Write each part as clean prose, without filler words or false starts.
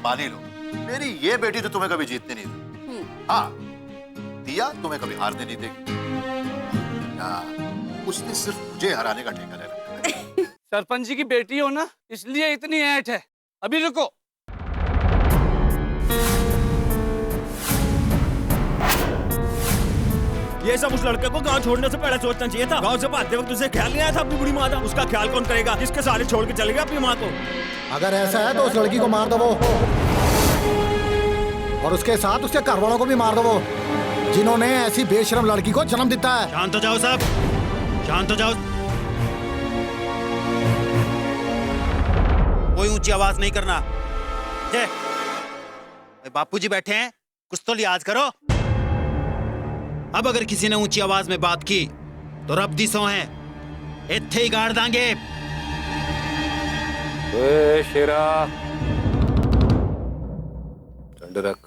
मान ही लो, मेरी ये बेटी तो तुम्हें कभी जीतने नहीं दी। हाँ, दिया तुम्हें कभी हारने नहीं देगी। उसने सिर्फ मुझे हराने का ठेका ले रखा है। सरपंच जी की बेटी हो ना, इसलिए इतनी ऐठ है। अभी रुको। ये सब उस लड़के को गांव छोड़ने से पहले सोचना चाहिए था। गांव से भागते वक्त उसे ख्याल नहीं आया था अपनी बुढ़ी माँ का। उसका ख्याल कौन करेगा जिसके सारे छोड़ के चले गया अपनी माँ को। अगर ऐसा है तो उस लड़की को मार दो वो, और उसके साथ उसके घर वालों को भी मार दो वो, जिन्होंने ऐसी बेशरम लड़की को जन्म दिया है। शांत हो जाओ सब, शांत हो जाओ। कोई ऊंची आवाज नहीं करना। बापूजी बैठे हैं, कुछ तो लिहाज करो। अब अगर किसी ने ऊंची आवाज में बात की तो रब दी सौ है, इत्थे ही गाड़ देंगे। शेरा ठंड रख।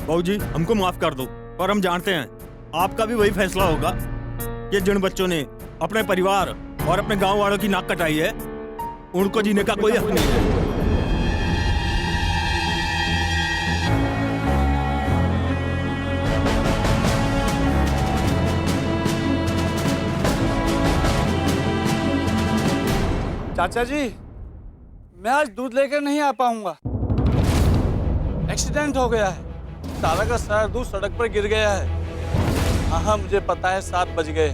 बाबूजी हमको माफ कर दो, पर हम जानते हैं आपका भी वही फैसला होगा कि जिन बच्चों ने अपने परिवार और अपने गांव वालों की नाक कटाई है, उनको जीने का कोई हक नहीं है। चाचा जी, मैं आज दूध लेकर नहीं आ पाऊंगा। एक्सीडेंट हो गया है, सारा का सारा दूध सड़क पर गिर गया है। हाँ, मुझे पता है 7 बज गए।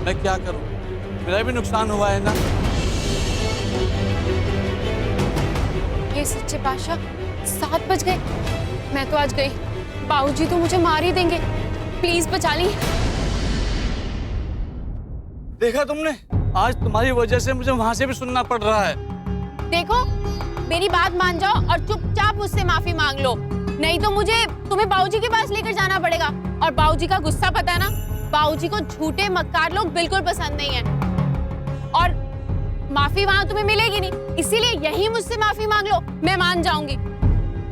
मैं क्या करूं, मेरा भी नुकसान हुआ है ना। ये सच्चे बादशाह, 7 बज गए। मैं तो आज गई, बाबूजी तो मुझे मार ही देंगे। प्लीज बचा ली। देखा तुमने, आज तुम्हारी वजह से मुझे वहां से भी सुनना पड़ रहा है। देखो, मेरी बात मान जाओ और चुपचाप मुझसे माफी मांग लो, नहीं तो मुझे तुम्हें बाबूजी के पास लेकर जाना पड़ेगा। और बाबूजी का गुस्सा पता है ना, बाबूजी को झूठे मक्कार लोग बिल्कुल पसंद नहीं है। और माफी वहां तुम्हें मिलेगी नहीं, इसीलिए यही मुझसे माफी मांग लो, मैं मान जाऊंगी।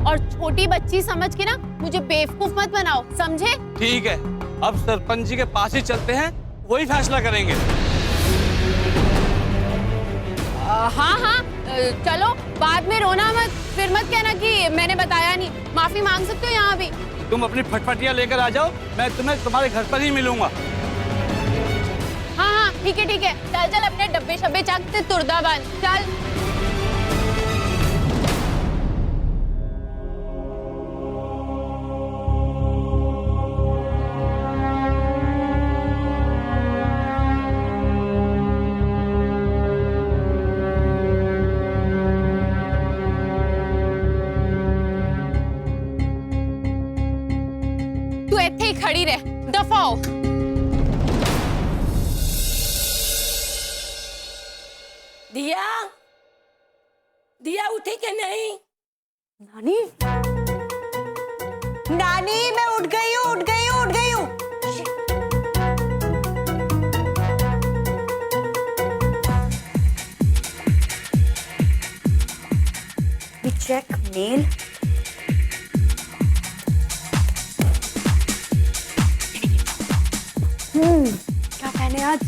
और छोटी बच्ची समझ के ना मुझे बेवकूफ मत बनाओ, समझे? ठीक है, अब सरपंच जी के पास ही चलते हैं, वही फैसला करेंगे। हाँ, चलो, बाद में रोना मत, फिर मत कहना कि मैंने बताया नहीं। माफी मांग सकते हो यहाँ भी। तुम अपनी फटफटियाँ लेकर आ जाओ, मैं तुम्हें तुम्हारे घर पर ही मिलूंगा। हाँ, ठीक है, चल अपने डब्बे शब्बे चक तुरदा बन, चल। तू इत्थे ही खड़ी रह, दफा हो। दिया, दिया उठी के नहीं? नानी, नानी मैं उठ गई हूँ। Check mail. क्या पहने आज?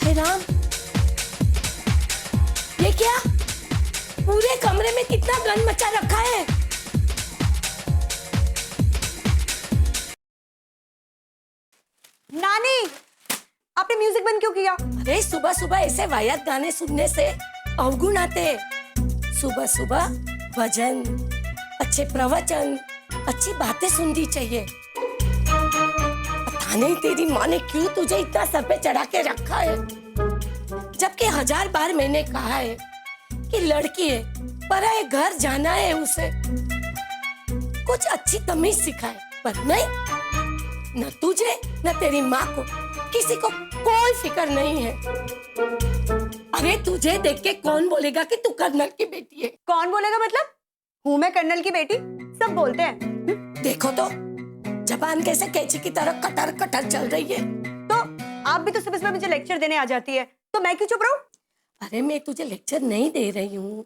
हे राम, ये क्या? पूरे कमरे में कितना गंद मचा रखा है। नानी, आपने म्यूजिक बंद क्यों किया? अरे सुबह सुबह ऐसे वाहियात गाने सुनने से अवगुण आते। सुबह सुबह भजन, अच्छे प्रवचन, अच्छी बातें सुननी चाहिए। पता नहीं तेरी माँ ने क्यों तुझे इतना सर पे चढ़ा के रखा है, जबकि 1000 बार मैंने कहा है कि लड़की है, पराए घर जाना है उसे। कुछ अच्छी तमीज सिखाए, पर नहीं, न तुझे न तेरी माँ को किसी को कोई फिक्र नहीं है। अरे तुझे देख के कौन बोलेगा कि तू कर्नल की बेटी है? कौन बोलेगा मतलब? हूँ मैं कर्नल की बेटी, सब बोलते हैं। देखो तो जबान कैसे कैंची की तरह कटर कटर चल रही है। तो आप भी तो सुबह सुबह मुझे लेक्चर देने आ जाती है, तो मैं क्यों चुप रहूं? अरे मैं तुझे लेक्चर नहीं दे रही हूँ,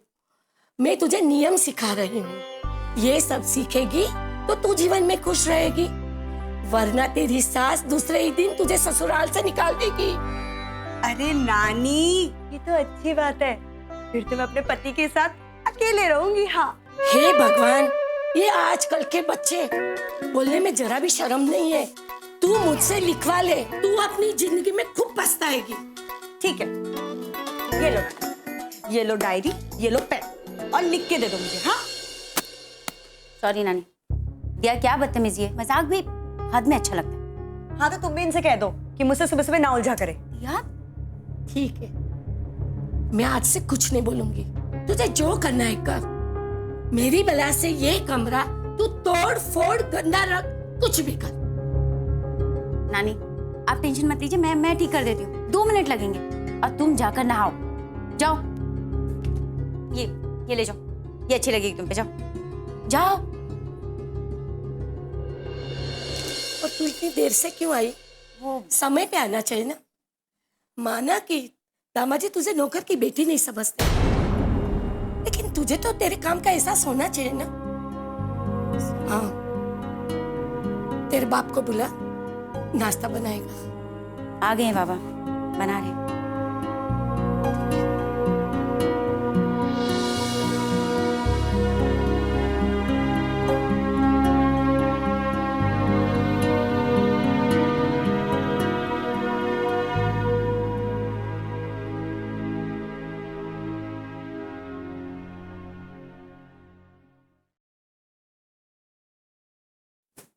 मैं तुझे नियम सिखा रही हूँ। ये सब सीखेगी तो तू जीवन में खुश रहेगी, वरना तेरी सास दूसरे ही दिन तुझे ससुराल से निकाल देगी। अरे नानी, ये तो अच्छी बात है, फिर तो मैं अपने पति के साथ अकेले रहूंगी। हाँ। हे भगवान, ये आजकल के बच्चे बोलने में जरा भी शर्म नहीं है। तू मुझसे लिखवा ले, तू अपनी जिंदगी में खूब पछताएगी। ठीक है, ये लो डायरी, ये लो पेन, और लिख के दे दो मुझे। हाँ। सॉरी नानी, दिया क्या बदतमीजी है, मजाक भी हद में अच्छा लगता है। हाँ तो तुम भी इनसे कह दो कि मुझसे सुबह सुबह ना उलझा करे। यार ठीक है, मैं आज से कुछ नहीं बोलूंगी, तुझे जो करना है कर। मेरी बला से ये कमरा तू तोड़ फोड़ गंदा रख, कुछ भी कर। नानी आप टेंशन मत लीजिए, मैं ठीक कर देती हूँ, 2 मिनट लगेंगे। और तुम जाकर नहाओ, जाओ। ये ले जाओ, ये अच्छी लगेगी तुम पे, जाओ जाओ। और तू इतनी देर से क्यों आई? वो समय पे आना चाहिए ना। माना कि दामाजी तुझे नौकर की बेटी नहीं समझते, लेकिन तुझे तो तेरे काम का एहसास होना चाहिए ना। हाँ, तेरे बाप को बुला, नाश्ता बनाएगा। आ गए हैं बाबा, बना रहे।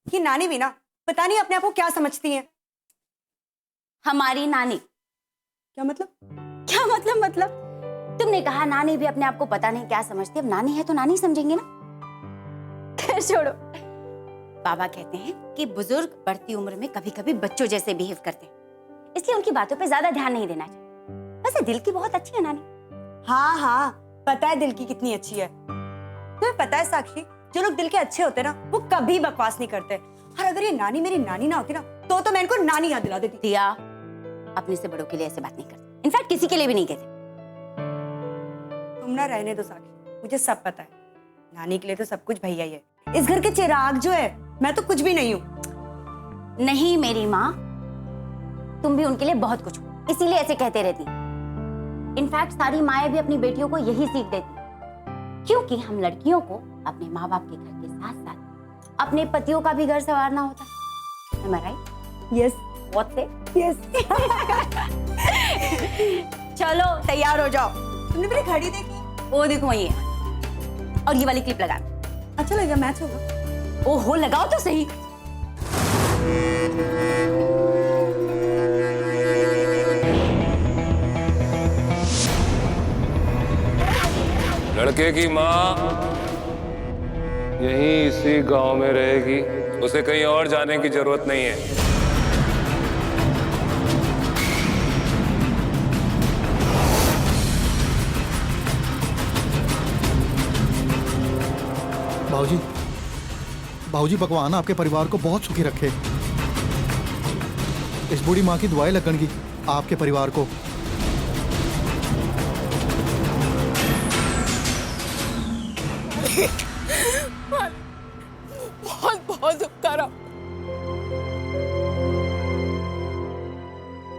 ये नानी भी ना, पता नहीं अपने आप को क्या समझती हैं। हमारी नानी? क्या मतलब? क्या मतलब तुमने कहा नानी भी अपने आप को पता नहीं क्या समझती, अब नानी है तो नानी समझेंगे ना। खैर छोड़ो, बाबा कहते हैं कि बुजुर्ग बढ़ती उम्र में कभी कभी बच्चों जैसे बिहेव करते हैं, इसलिए उनकी बातों पे ज्यादा ध्यान नहीं देना चाहिए। वैसे दिल की बहुत अच्छी है नानी। हाँ हाँ, पता है दिल की कितनी अच्छी है। तुम्हें पता है साक्षी, जो लोग दिल के अच्छे होते ना, वो कभी बकवास नहीं करते। और अगर ये नानी मेरी नानी ना होती ना, तो मैं इनको नानी याद दिला देती। दिया, अपने से बड़ों के लिए ऐसे बात नहीं करते, इनफैक्ट किसी के लिए भी नहीं कहते। तुम ना रहने दो साक्षी, मुझे सब पता है। नानी के लिए तो सब कुछ भैया ही है। इस घर के चिराग जो है, मैं तो कुछ भी नहीं हूँ। नहीं मेरी माँ, तुम भी उनके लिए बहुत कुछ हो, इसीलिए ऐसे कहते रहती। इनफैक्ट सारी माएं भी अपनी बेटियों को यही सीख देती, क्योंकि हम लड़कियों को अपने माँ बाप के घर के साथ साथ अपने पतियों का भी घर संवारना होता है। Am I right? Yes, What say? Yes. चलो तैयार हो जाओ। तुमने मेरी घड़ी देखी? वो देखो वही है, और ये वाली क्लिप लगा। अच्छा लगेगा, मैच होगा। ओहो लगाओ तो सही। लड़के की माँ यहीं इसी गांव में रहेगी, उसे कहीं और जाने की जरूरत नहीं है। बाबूजी, बाबूजी भगवान आपके परिवार को बहुत सुखी रखे। इस बूढ़ी माँ की दुआएं लगनगी आपके परिवार को। बहुत बहुत उपकारा,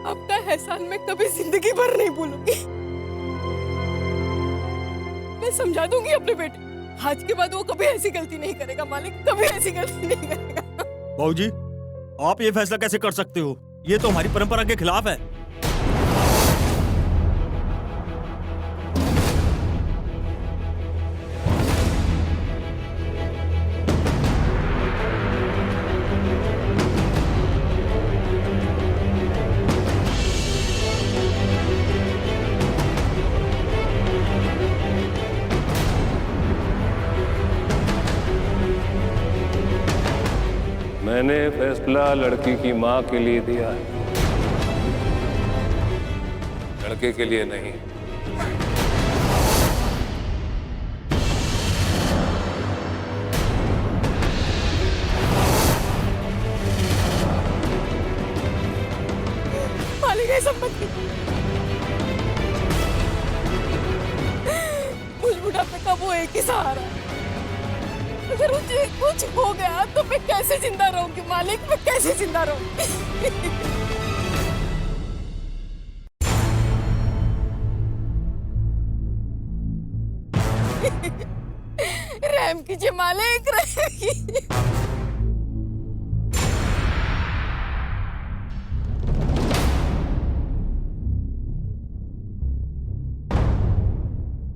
आपका एहसान मैं कभी जिंदगी भर नहीं भूलूंगी। मैं समझा दूंगी अपने बेटे, आज के बाद वो कभी ऐसी गलती नहीं करेगा। मालिक, कभी ऐसी गलती नहीं करेगा। बाबूजी, आप ये फैसला कैसे कर सकते हो? ये तो हमारी परंपरा के खिलाफ है। मैंने फैसला लड़की की माँ के लिए दिया है, लड़के के लिए नहीं। मालिक ऐसा मत कीजिए। उस बुढ़ापे का वो एक ही सहारा है। अगर मुझे कुछ हो गया तो मैं कैसे जिंदा रहूंगी मालिक, मैं कैसे जिंदा रहूंगी? रहम कीजिए मालिक, रहम कीजिए।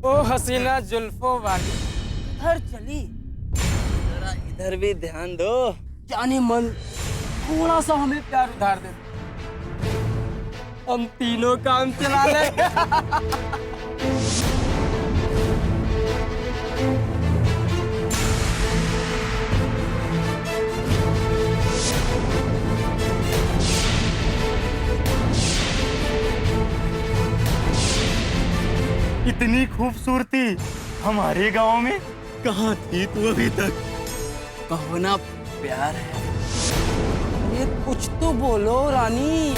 ओ हसीना जुल्फों वाली इधर चली, जरा इधर भी ध्यान दो। जाने मन थोड़ा सा हमें प्यार उधार दे, हम तीनों काम चला लेंगे। इतनी खूबसूरती हमारे गांव में कहाँ थी तू अभी तक? कहो ना प्यार है। ये कुछ तो बोलो रानी।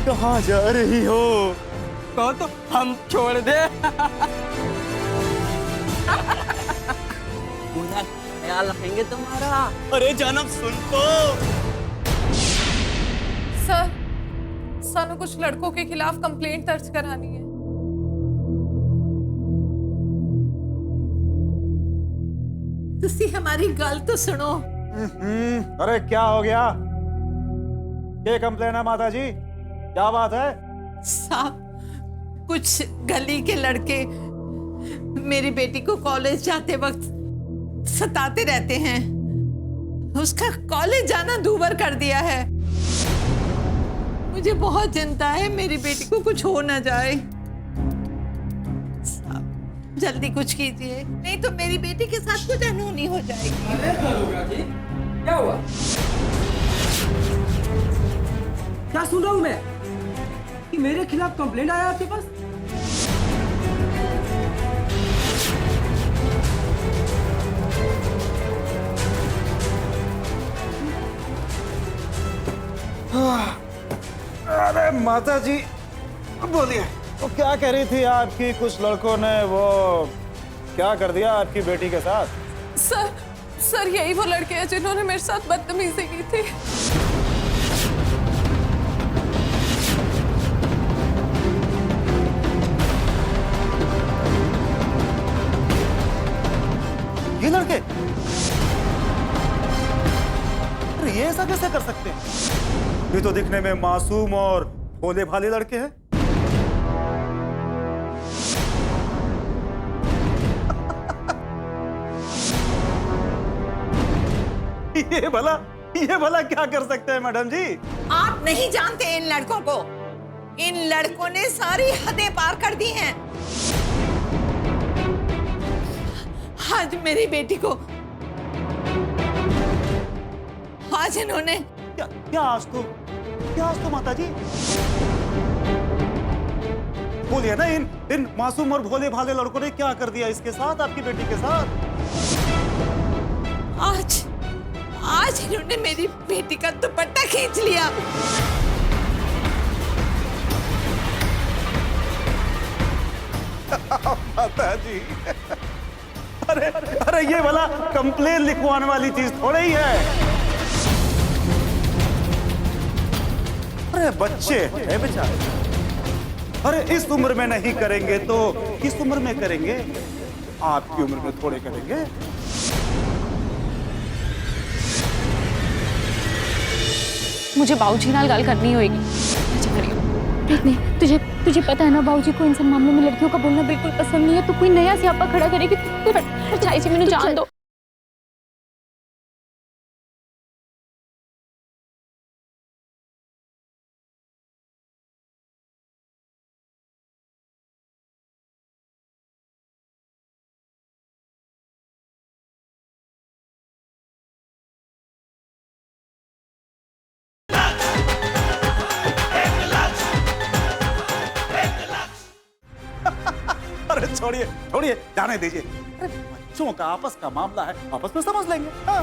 कहाँ जा रही हो? कहो तो हम छोड़ दे। पूरा ख्याल रखेंगे तुम्हारा। अरे जानब सुन तो। सर, सानू कुछ लड़कों के खिलाफ कंप्लेंट दर्ज करानी है। तुसी हमारी गल तो सुनो। अरे क्या हो गया? ये कंप्लेन है माता जी, क्या बात है? साहब, कुछ गली के लड़के मेरी बेटी को कॉलेज जाते वक्त सताते रहते हैं। उसका कॉलेज जाना दूभर कर दिया है। मुझे बहुत चिंता है मेरी बेटी को कुछ हो ना जाए। साहब, जल्दी कुछ कीजिए, नहीं तो मेरी बेटी के साथ कुछ अनहोनी हो जाएगी। क्या हुआ? क्या सुन रहा हूँ मैं कि मेरे खिलाफ कंप्लेंट आया आपके पास? अरे माता जी बोलिए, वो क्या कह रही थी आपकी कुछ लड़कों ने वो क्या कर दिया आपकी बेटी के साथ? सर यही वो लड़के हैं जिन्होंने मेरे साथ बदतमीजी की थी। ये लड़के? अरे ये ऐसा कैसे कर सकते हैं? ये तो दिखने में मासूम और भोले भाले लड़के हैं। ये भला क्या कर सकते हैं मैडम जी? आप नहीं जानते इन लड़कों को। इन लड़कों ने सारी हदें पार कर दी हैं। आज मेरी बेटी को, आज इन्होंने क्या आज तो माता जी बोलिए ना, इन मासूम और भोले भाले लड़कों ने क्या कर दिया इसके साथ, आपकी बेटी के साथ? आज इन्होंने मेरी बेटी का दुपट्टा खींच लिया। माता जी, अरे ये वाला कंप्लेन लिखवाने वाली चीज थोड़ा ही है। अरे बच्चे हैं बेचारे। अरे इस उम्र में नहीं करेंगे तो किस उम्र में करेंगे? आपकी उम्र में थोड़े करेंगे। मुझे बाबूजी नाल गल करनी होगी। नहीं, तुझे पता है ना, बाबूजी को इन सब मामलों में लड़कियों का बोलना बिल्कुल पसंद नहीं है। तो कोई नया स्यापा खड़ा करेगी तो चाहे जी मैंने जान दो। छोड़िए छोड़िए, जाने दीजिए। अरे बच्चों का आपस का मामला है, आपस में समझ लेंगे। हाँ।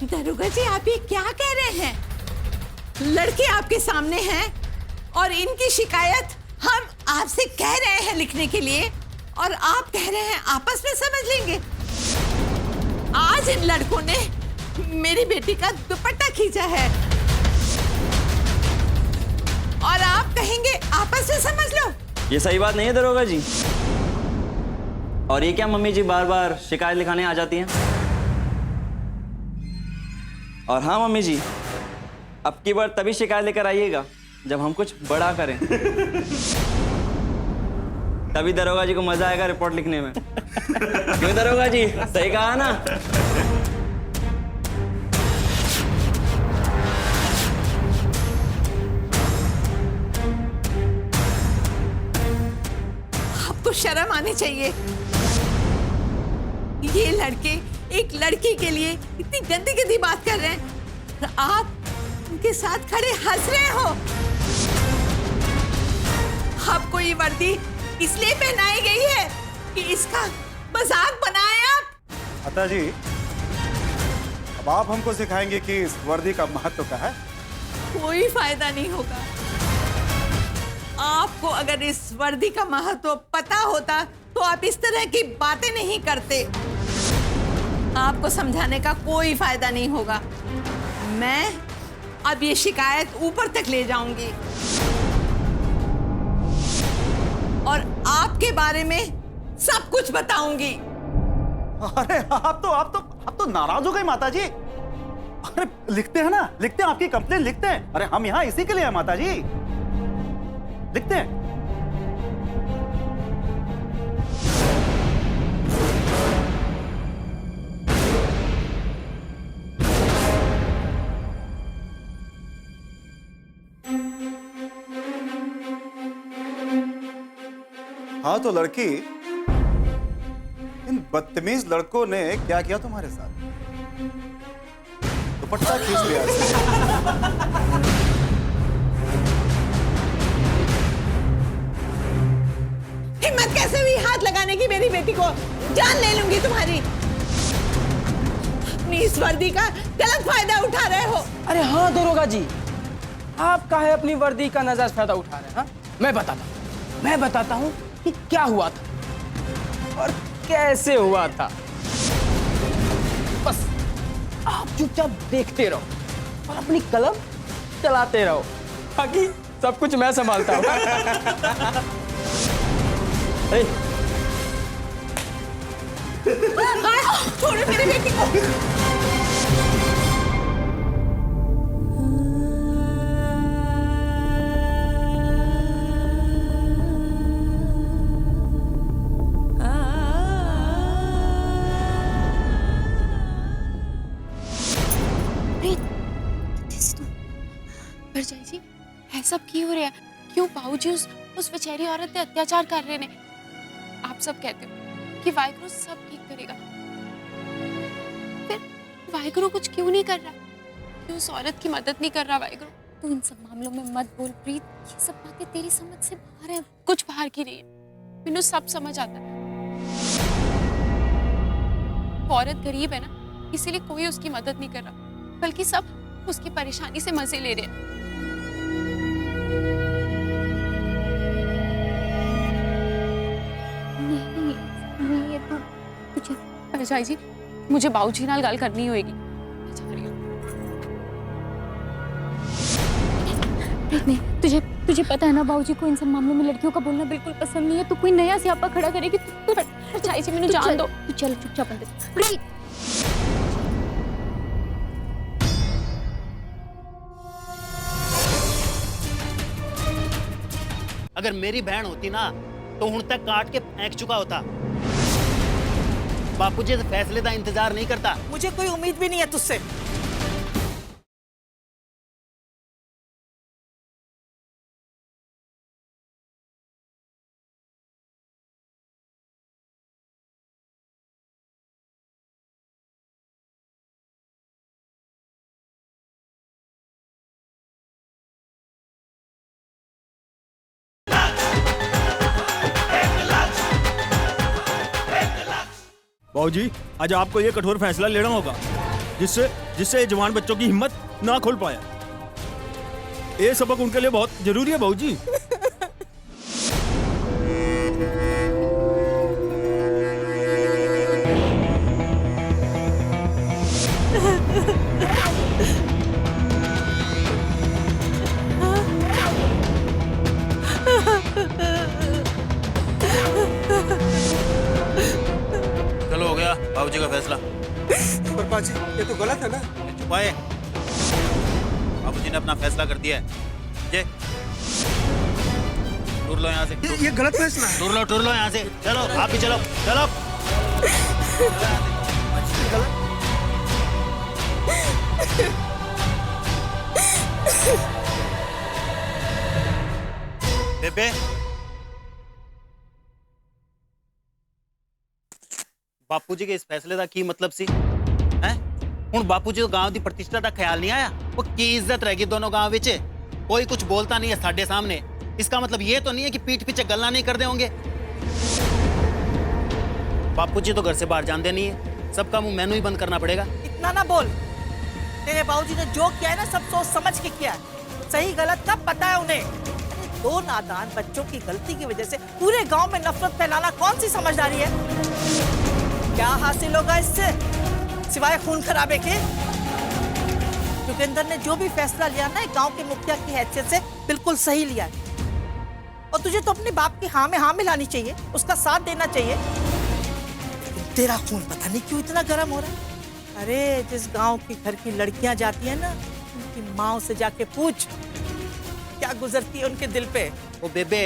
दरोगा जी, आप ये क्या कह रहे हैं? लड़के आपके सामने हैं और इनकी शिकायत हम आपसे कह रहे हैं लिखने के लिए, और आप कह रहे हैं आपस में समझ लेंगे। आज इन लड़कों ने मेरी बेटी का दुपट्टा खींचा है और आप कहेंगे आपस में समझ लो। ये सही बात नहीं है दरोगा जी। और ये क्या मम्मी जी बार बार शिकायत लिखाने आ जाती हैं? और हाँ मम्मी जी, अब की बार तभी शिकायत लेकर आइएगा जब हम कुछ बड़ा करें। तभी दरोगा जी को मजा आएगा रिपोर्ट लिखने में। क्यों दरोगा जी, सही कहा ना? आपको शर्म आनी चाहिए। ये लड़के एक लड़की के लिए इतनी गंदी गंदी बात कर रहे हैं और आप उनके साथ खड़े हंस रहे हो। आपको ये वर्दी इसलिए पहनाई गई है कि इसका मजाक बनाए आप। अता जी, अब आप हमको सिखाएंगे कि इस वर्दी का महत्व क्या है? कोई फायदा नहीं होगा। आपको अगर इस वर्दी का महत्व पता होता तो आप इस तरह की बातें नहीं करते। आपको समझाने का कोई फायदा नहीं होगा। मैं अब ये शिकायत ऊपर तक ले जाऊंगी और आपके बारे में सब कुछ बताऊंगी। अरे आप तो नाराज हो गए माता जी। अरे लिखते हैं ना, लिखते हैं, आपकी कंप्लेन लिखते हैं। अरे हम यहाँ इसी के लिए हैं माता जी, लिखते हैं। हाँ तो लड़की, इन बदतमीज लड़कों ने क्या किया तुम्हारे साथ? दुपट्टा खींच लिया। हिम्मत कैसे हुई हाथ लगाने की मेरी बेटी को? जान ले लूंगी तुम्हारी। अपनी इस वर्दी का गलत फायदा उठा रहे हो। अरे हाँ दरोगा जी, आप काहे अपनी वर्दी का नाजायज फायदा उठा रहे हैं? हाँ? मैं बताता हूँ कि क्या हुआ था और कैसे हुआ था। बस आप चुपचाप देखते रहो और अपनी कलम चलाते रहो, बाकी सब कुछ मैं संभालता हूँ। छोड़ो मेरी बेटी को। भरजाई जी, ऐसा क्यों हो रहा है? क्यों बाबूजी उस बेचारी औरत पे अत्याचार कर रहे ने? आप सब कहते हो कि वाहिगुरु सब ठीक करेगा, फिर वाहिगुरु कुछ क्यों नहीं कर रहा? क्यों उस औरत की मदद नहीं कर रहा वाहिगुरु? तू इन सब मामलों में मत बोल प्रीत, ये सब बातें तेरी समझ से बाहर है, कुछ बाहर की नहीं है। मैंने सब समझ आता है। वो औरत गरीब है ना, इसीलिए कोई उसकी मदद नहीं कर रहा, बल्कि सब उसकी परेशानी से मजे ले रहे हैं। नहीं, ये तो मुझे भरजाई जी, मुझे बाबूजी नाल गल करनी होएगी। मैं जा रही हूँ। नहीं, तुझे पता है ना बाबूजी को इन सब मामलों में लड़कियों का बोलना बिल्कुल पसंद नहीं है। तू कोई नया सियापा खड़ा करेगी तो भरजाई जी, मैंने जान दो। तू चल चुपचाप अंदर प्लीज। अगर मेरी बहन होती ना तो हुण तक काट के फेंक चुका होता। बापूजी से फैसले का इंतजार नहीं करता। मुझे कोई उम्मीद भी नहीं है तुझसे। बाबूजी, आज आपको ये कठोर फैसला लेना होगा जिससे जिससे ये जवान बच्चों की हिम्मत ना खोल पाए। ये सबक उनके लिए बहुत जरूरी है बाबूजी। चलो हो गया बाबूजी का फैसला। पर पाजी ये तो गलत है ना। छुपाए, बाबूजी ने अपना फैसला कर दिया है। जे टूर लो यहाँ से। ये गलत फैसला है। टूर लो यहाँ से। चलो आप भी चलो, चलो। बेबे, बापूजी के इस फैसले का की मतलब सी है? हुण बापूजी को गांव की प्रतिष्ठा का ख्याल नहीं आया। वो की इज्जत रहेगी दोनों गांव विच। कोई कुछ बोलता नहीं है साडे सामने। इसका मतलब ये तो नहीं है कि पीठ पीछे गल्ला नहीं करते होंगे। बापूजी तो घर से बाहर जाते नहीं है। सबका मुंह मैनू ही बंद करना पड़ेगा। इतना ना बोल। तेरे बाबूजी ने जो किया है ना, सब सोच समझ के किया है। सही गलत का पता है उन्हें। दो नादान बच्चों की गलती की वजह से पूरे गांव में नफरत फैलाना कौन सी समझदारी है? क्या हासिल होगा इससे सिवाय खून खराबे के? युगेंद्र ने जो भी फैसला लिया ना, गांव के मुखिया की हैसियत से बिल्कुल सही लिया है। और तुझे तो अपने बाप की हाँ में हाँ मिलानी चाहिए, उसका साथ देना चाहिए। तेरा खून पता नहीं क्यों इतना गर्म हो रहा है। अरे जिस गांव की घर की लड़कियां जाती है ना, उनकी माँ से जाके पूछ क्या गुजरती है उनके दिल पे। ओ बेबे,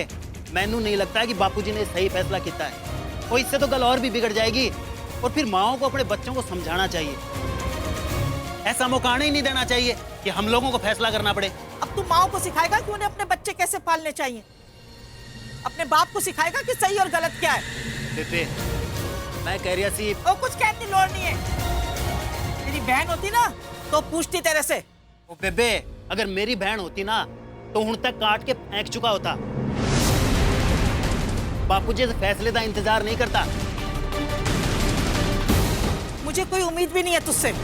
मैनू नहीं लगता है कि बापूजी ने सही फैसला किया है। और इससे तो गल और भी बिगड़ जाएगी। और फिर माओ को अपने बच्चों को समझाना चाहिए। ऐसा मौका ही नहीं देना चाहिए कि हम लोगों को फैसला करना पड़े। अब तू माओ को सिखाएगा कि उन्हें अपने बच्चे कैसे पालने चाहिए? अपने बाप को सिखाएगा कि सही और गलत क्या है? बेबे, मैं कह रही सी। ओ कुछ कहने की लोड़ नहीं है। तेरी बहन होती ना तो पूछती तेरे से। ओ बेबे, अगर मेरी बहन होती ना तो हुण तक काट के फेंक चुका होता। बापूजी इस फैसले का इंतजार नहीं करता। मुझे कोई उम्मीद भी नहीं है तुझसे।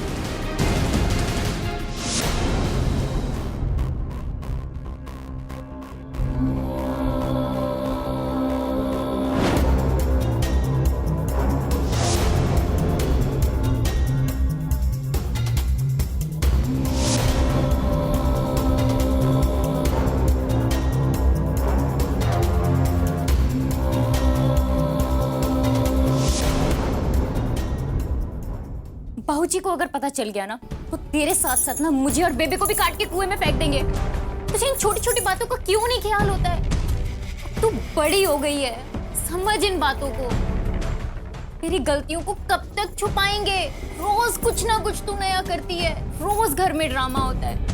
बाबूजी को अगर पता चल गया ना, तो तेरे साथ साथ ना मुझे और बेबे को भी काट के कुएं में फेंक देंगे। तुझे इन छोटी छोटी बातों का क्यों नहीं ख्याल होता है? तू बड़ी हो गई है, समझ इन बातों को। तेरी गलतियों को कब तक छुपाएंगे? रोज कुछ ना कुछ तू नया करती है, रोज घर में ड्रामा होता है।